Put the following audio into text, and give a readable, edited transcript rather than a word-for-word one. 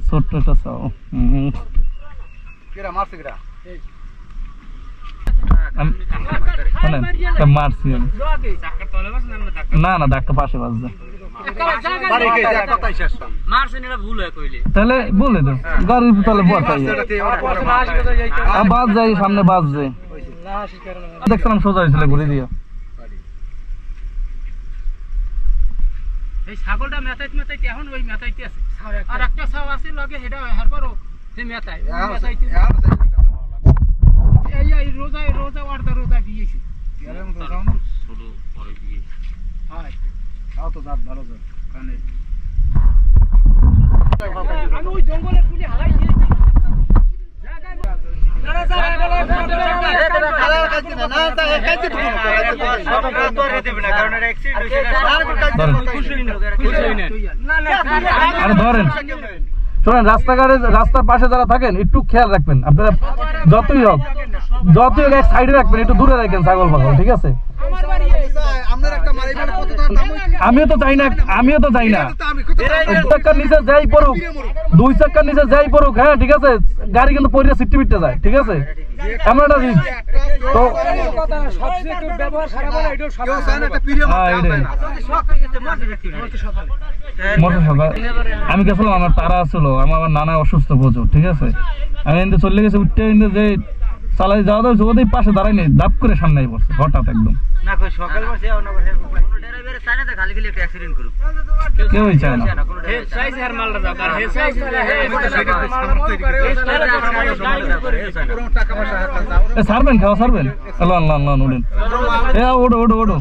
ছোট্ট একটা চাও মারছি আমি না না ডাক্তার পাশে বাজছে তাহলে বলে দেব গাড়ির তাহলে বাজ যাই সামনে বাজ যায় দেখছিলাম সোজা হয়েছিল ঘুরে দিয়ে এই ছাগলটা মেতাইতে মেতাইতে এখন ওই মেতাইতে আছে আর একটা ছাও আছে লগে হেডা হারপারও সে মেতাই মেতাইতে এই রোজা রোজা ওয়ার্ডা রোজা দিয়েছি ছোট পরে দিয়ে হ্যাঁ তাও তো দাঁত ভালো যায় কানে আমি ওই জঙ্গলের পুলি হালাই দিয়েছি রাস্তাঘাটে রাস্তার পাশে যারা থাকেন একটু খেয়াল রাখবেন আপনারা যতই হোক এক সাইডে রাখবেন একটু দূরে রাখেন ছাগল পাগল ঠিক আছে আমিও তো চাই না 1 চাকার নিচে যাই পড়ুক 2 চাকার নিচে যাই পড়ুক হ্যাঁ ঠিক আছে গাড়ি কিন্তু পড়ে সিটি পিটতে যায় ঠিক আছে এমন একটা রিস্ক তো আমি গেছিলাম আমার তারা ছিল আমার নানা অসুস্থ প্রচুর ঠিক আছে আমি এনে চলে গেছি উঠতে যে চালাই যাওয়া দাও ওদের পাশে দাঁড়াইনি দাপ করে সামনে পড়ছে হঠাৎ একদম কেউ চায় না সারবেন খাওয়া সারবেন উঠেন ওঠো